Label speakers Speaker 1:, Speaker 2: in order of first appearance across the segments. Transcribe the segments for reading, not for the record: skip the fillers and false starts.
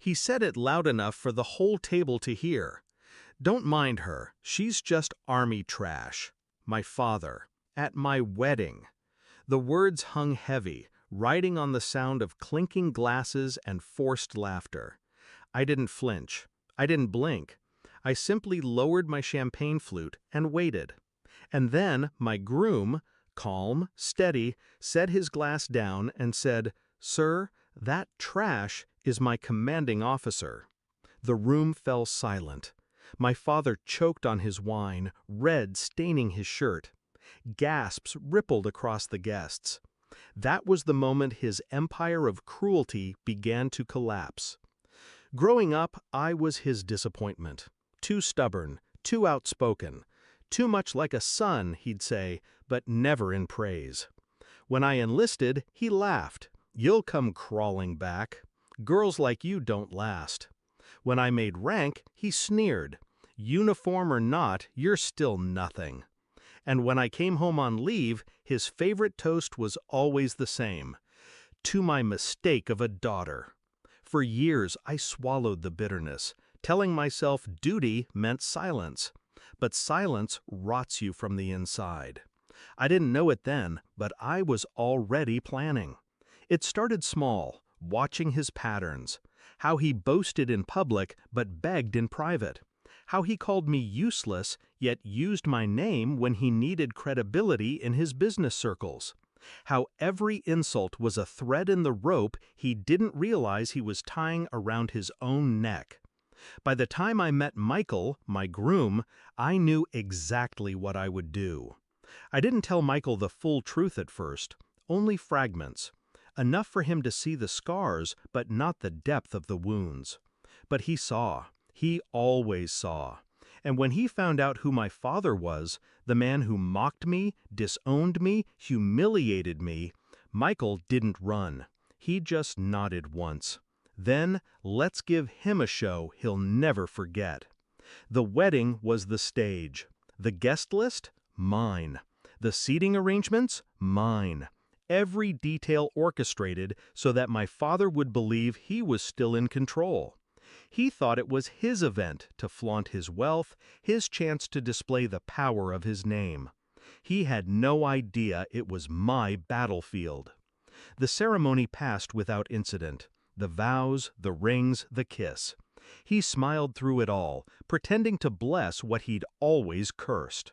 Speaker 1: He said it loud enough for the whole table to hear. "Don't mind her, she's just army trash." My father. At my wedding. The words hung heavy, riding on the sound of clinking glasses and forced laughter. I didn't flinch. I didn't blink. I simply lowered my champagne flute and waited. And then my groom, calm, steady, set his glass down and said, "Sir, that trash is my commanding officer." The room fell silent. My father choked on his wine, red staining his shirt. Gasps rippled across the guests. That was the moment his empire of cruelty began to collapse. Growing up, I was his disappointment. Too stubborn, too outspoken. Too much like a son, he'd say, but never in praise. When I enlisted, he laughed. "You'll come crawling back. Girls like you don't last." When I made rank, he sneered. "Uniform or not, you're still nothing." And when I came home on leave, his favorite toast was always the same: "To my mistake of a daughter." For years I swallowed the bitterness, telling myself duty meant silence. But silence rots you from the inside. I didn't know it then, but I was already planning. It started small, watching his patterns. How he boasted in public but begged in private. How he called me useless, yet used my name when he needed credibility in his business circles. How every insult was a thread in the rope he didn't realize he was tying around his own neck. By the time I met Michael, my groom, I knew exactly what I would do. I didn't tell Michael the full truth at first, only fragments. Enough for him to see the scars, but not the depth of the wounds. But he saw. He always saw. And when he found out who my father was, the man who mocked me, disowned me, humiliated me, Michael didn't run. He just nodded once. Then, let's give him a show he'll never forget. The wedding was the stage. The guest list? Mine. The seating arrangements? Mine. Every detail orchestrated so that my father would believe he was still in control. He thought it was his event to flaunt his wealth, his chance to display the power of his name. He had no idea it was my battlefield. The ceremony passed without incident. The vows, the rings, the kiss. He smiled through it all, pretending to bless what he'd always cursed.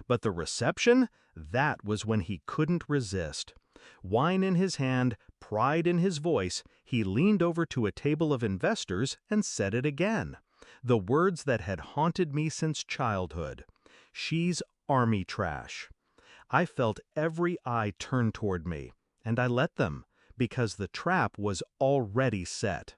Speaker 1: But the reception? That was when he couldn't resist. Wine in his hand, pride in his voice, he leaned over to a table of investors and said it again. The words that had haunted me since childhood. "She's army trash." I felt every eye turn toward me, and I let them, because the trap was already set.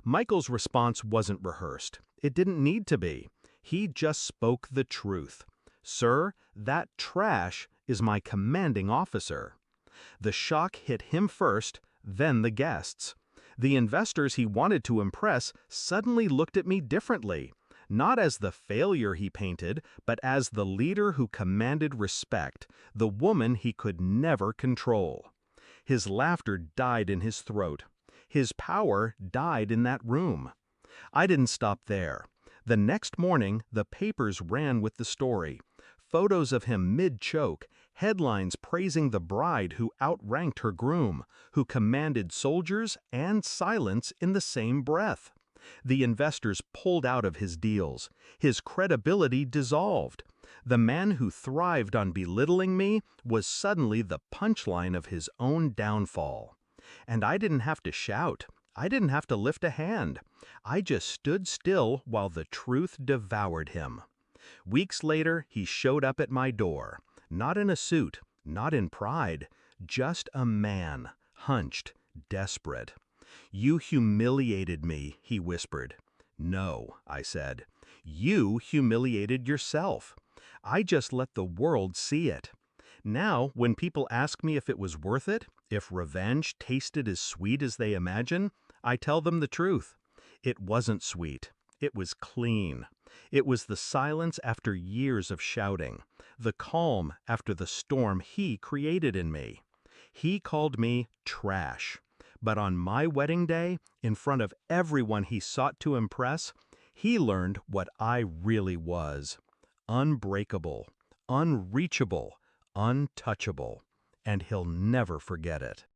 Speaker 1: Michael's response wasn't rehearsed. It didn't need to be. He just spoke the truth. "Sir, that trash is my commanding officer." The shock hit him first, then the guests. The investors he wanted to impress suddenly looked at me differently, not as the failure he painted, but as the leader who commanded respect, the woman he could never control. His laughter died in his throat. His power died in that room. I didn't stop there. The next morning, the papers ran with the story. Photos of him mid-choke, headlines praising the bride who outranked her groom, who commanded soldiers and silence in the same breath. The investors pulled out of his deals. His credibility dissolved. The man who thrived on belittling me was suddenly the punchline of his own downfall. And I didn't have to shout. I didn't have to lift a hand. I just stood still while the truth devoured him. Weeks later, he showed up at my door. Not in a suit, not in pride, just a man, hunched, desperate. "You humiliated me," he whispered. "No," I said. "You humiliated yourself. I just let the world see it. Now, when people ask me if it was worth it, if revenge tasted as sweet as they imagine, I tell them the truth. It wasn't sweet. It was clean. It was the silence after years of shouting, the calm after the storm he created in me. He called me trash. But on my wedding day, in front of everyone he sought to impress, he learned what I really was: unbreakable, unreachable, untouchable, and he'll never forget it.